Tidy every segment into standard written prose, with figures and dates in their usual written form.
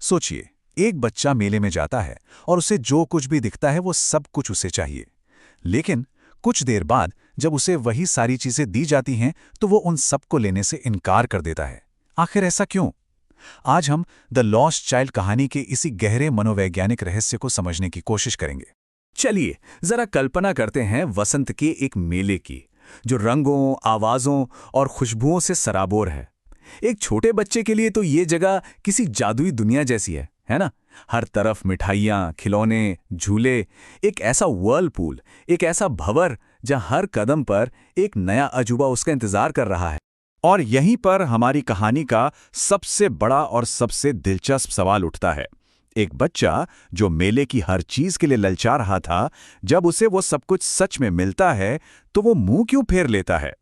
सोचिए, एक बच्चा मेले में जाता है और उसे जो कुछ भी दिखता है वो सब कुछ उसे चाहिए। लेकिन कुछ देर बाद जब उसे वही सारी चीजें दी जाती हैं तो वो उन सबको लेने से इनकार कर देता है। आखिर ऐसा क्यों? आज हम द लॉस्ट चाइल्ड कहानी के इसी गहरे मनोवैज्ञानिक रहस्य को समझने की कोशिश करेंगे। चलिए जरा कल्पना करते हैं वसंत के एक मेले की, जो रंगों, आवाजों और खुशबुओं से सराबोर है। एक छोटे बच्चे के लिए तो ये जगह किसी जादुई दुनिया जैसी है ना? हर तरफ मिठाइयाँ, खिलौने, झूले, एक ऐसा व्हर्लपूल, एक ऐसा भंवर जहाँ हर कदम पर एक नया अजूबा उसका इंतजार कर रहा है। और यहीं पर हमारी कहानी का सबसे बड़ा और सबसे दिलचस्प सवाल उठता है। एक बच्चा जो मेले की हर चीज के लिए ललचा रहा था, जब उसे वो सब कुछ सच में मिलता है तो वो मुंह क्यों फेर लेता है?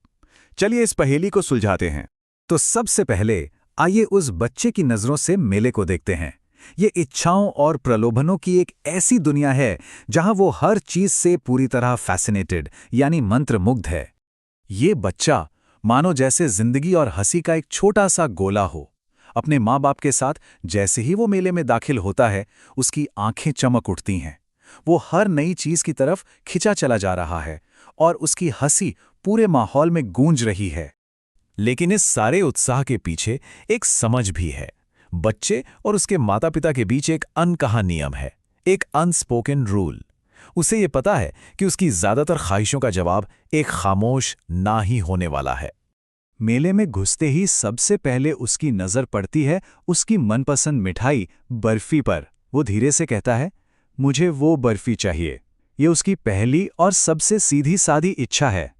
चलिए इस पहेली को सुलझाते हैं। तो सबसे पहले आइए उस बच्चे की नजरों से मेले को देखते हैं। ये इच्छाओं और प्रलोभनों की एक ऐसी दुनिया है जहां वो हर चीज से पूरी तरह फैसिनेटेड यानी मंत्रमुग्ध है। ये बच्चा मानो जैसे जिंदगी और हंसी का एक छोटा सा गोला हो। अपने माँ बाप के साथ जैसे ही वो मेले में दाखिल होता है, उसकी आंखें चमक उठती हैं। वो हर नई चीज की तरफ खिंचा चला जा रहा है और उसकी हंसी पूरे माहौल में गूंज रही है। लेकिन इस सारे उत्साह के पीछे एक समझ भी है। बच्चे और उसके माता पिता के बीच एक अनकहा नियम है, एक अनस्पोकन रूल। उसे ये पता है कि उसकी ज्यादातर ख्वाहिशों का जवाब एक खामोश ना ही होने वाला है। मेले में घुसते ही सबसे पहले उसकी नजर पड़ती है उसकी मनपसंद मिठाई बर्फी पर। वो धीरे से कहता है, मुझे वो बर्फी चाहिए। ये उसकी पहली और सबसे सीधी सादी इच्छा है।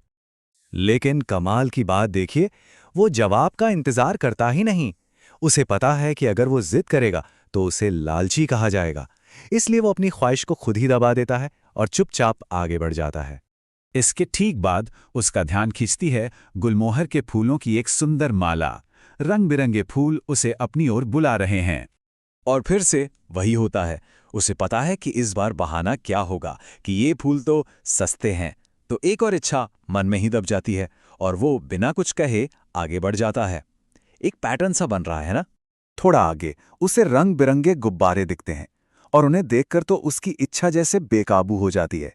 लेकिन कमाल की बात देखिए, वो जवाब का इंतजार करता ही नहीं। उसे पता है कि अगर वो जिद करेगा तो उसे लालची कहा जाएगा, इसलिए वो अपनी ख्वाहिश को खुद ही दबा देता है और चुपचाप आगे बढ़ जाता है। इसके ठीक बाद उसका ध्यान खींचती है गुलमोहर के फूलों की एक सुंदर माला। रंग बिरंगे फूल उसे अपनी ओर बुला रहे हैं। और फिर से वही होता है। उसे पता है कि इस बार बहाना क्या होगा कि ये फूल तो सस्ते हैं। तो एक और इच्छा मन में ही दब जाती है और वो बिना कुछ कहे आगे बढ़ जाता है। एक पैटर्न सा बन रहा है ना? थोड़ा आगे उसे रंग बिरंगे गुब्बारे दिखते हैं और उन्हें देखकर तो उसकी इच्छा जैसे बेकाबू हो जाती है।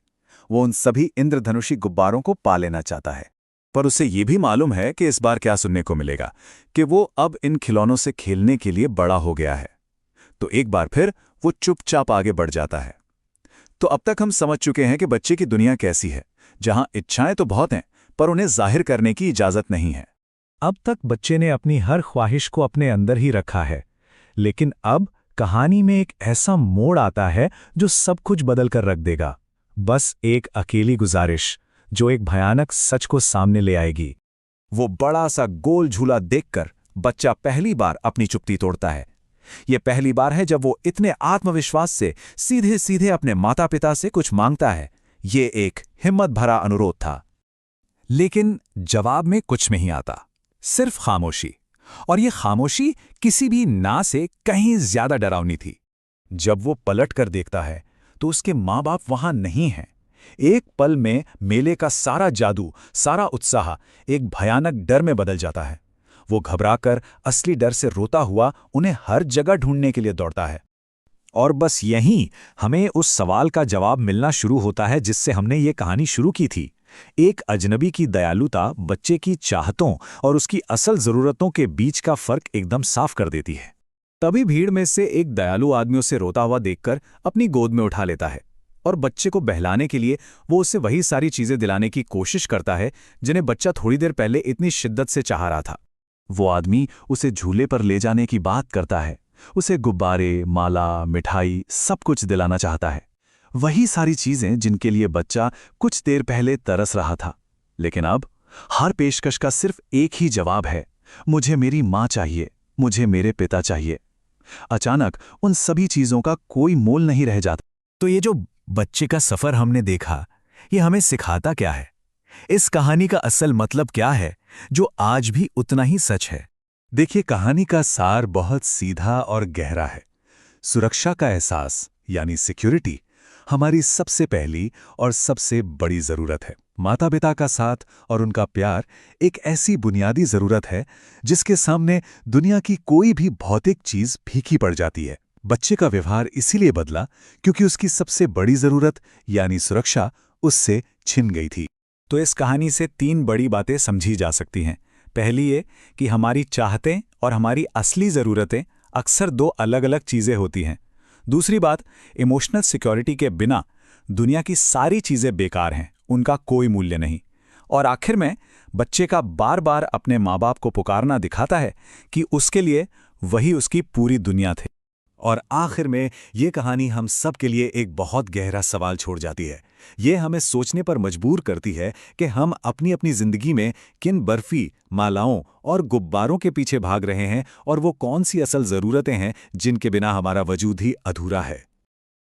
वो उन सभी इंद्रधनुषी गुब्बारों को पा लेना चाहता है। पर उसे ये भी मालूम है कि इस बार क्या सुनने को मिलेगा, कि वो अब इन खिलौनों से खेलने के लिए बड़ा हो गया है। तो एक बार फिर वो चुपचाप आगे बढ़ जाता है। तो अब तक हम समझ चुके हैं कि बच्चे की दुनिया कैसी है, जहां इच्छाएं तो बहुत हैं पर उन्हें जाहिर करने की इजाजत नहीं है। अब तक बच्चे ने अपनी हर ख्वाहिश को अपने अंदर ही रखा है, लेकिन अब कहानी में एक ऐसा मोड़ आता है जो सब कुछ बदल कर रख देगा। बस एक अकेली गुजारिश जो एक भयानक सच को सामने ले आएगी। वो बड़ा सा गोल झूला देखकर बच्चा पहली बार अपनी चुप्पी तोड़ता है। यह पहली बार है जब वो इतने आत्मविश्वास से सीधे सीधे अपने माता पिता से कुछ मांगता है। ये एक हिम्मत भरा अनुरोध था, लेकिन जवाब में कुछ नहीं आता, सिर्फ खामोशी। और ये खामोशी किसी भी ना से कहीं ज्यादा डरावनी थी। जब वो पलट कर देखता है तो उसके माँ बाप वहां नहीं हैं। एक पल में मेले का सारा जादू, सारा उत्साह एक भयानक डर में बदल जाता है। वो घबराकर असली डर से रोता हुआ उन्हें हर जगह ढूंढने के लिए दौड़ता है। और बस यहीं हमें उस सवाल का जवाब मिलना शुरू होता है जिससे हमने ये कहानी शुरू की थी। एक अजनबी की दयालुता बच्चे की चाहतों और उसकी असल जरूरतों के बीच का फर्क एकदम साफ कर देती है। तभी भीड़ में से एक दयालु आदमी उसे रोता हुआ देखकर अपनी गोद में उठा लेता है और बच्चे को बहलाने के लिए वो उसे वही सारी चीजें दिलाने की कोशिश करता है जिन्हें बच्चा थोड़ी देर पहले इतनी शिद्दत से चाह रहा था। वो आदमी उसे झूले पर ले जाने की बात करता है, उसे गुब्बारे, माला, मिठाई सब कुछ दिलाना चाहता है। वही सारी चीजें जिनके लिए बच्चा कुछ देर पहले तरस रहा था। लेकिन अब हर पेशकश का सिर्फ एक ही जवाब है, मुझे मेरी माँ चाहिए, मुझे मेरे पिता चाहिए। अचानक उन सभी चीजों का कोई मोल नहीं रह जाता। तो ये जो बच्चे का सफर हमने देखा, ये हमें सिखाता क्या है? इस कहानी का असल मतलब क्या है जो आज भी उतना ही सच है? देखिए, कहानी का सार बहुत सीधा और गहरा है। सुरक्षा का एहसास यानी सिक्योरिटी हमारी सबसे पहली और सबसे बड़ी जरूरत है। माता पिता का साथ और उनका प्यार एक ऐसी बुनियादी जरूरत है जिसके सामने दुनिया की कोई भी भौतिक चीज फीकी पड़ जाती है। बच्चे का व्यवहार इसीलिए बदला क्योंकि उसकी सबसे बड़ी जरूरत यानी सुरक्षा उससे छिन गई थी। तो इस कहानी से 3 बड़ी बातें समझी जा सकती हैं। पहली ये कि हमारी चाहतें और हमारी असली ज़रूरतें अक्सर 2 अलग-अलग चीज़ें होती हैं। दूसरी बात, इमोशनल सिक्योरिटी के बिना दुनिया की सारी चीज़ें बेकार हैं, उनका कोई मूल्य नहीं। और आखिर में बच्चे का बार-बार अपने माँ-बाप को पुकारना दिखाता है कि उसके लिए वही उसकी पूरी दुनिया थे। और आखिर में ये कहानी हम सब के लिए एक बहुत गहरा सवाल छोड़ जाती है। ये हमें सोचने पर मजबूर करती है कि हम अपनी अपनी जिंदगी में किन बर्फी, मालाओं और गुब्बारों के पीछे भाग रहे हैं और वो कौन सी असल ज़रूरतें हैं जिनके बिना हमारा वजूद ही अधूरा है।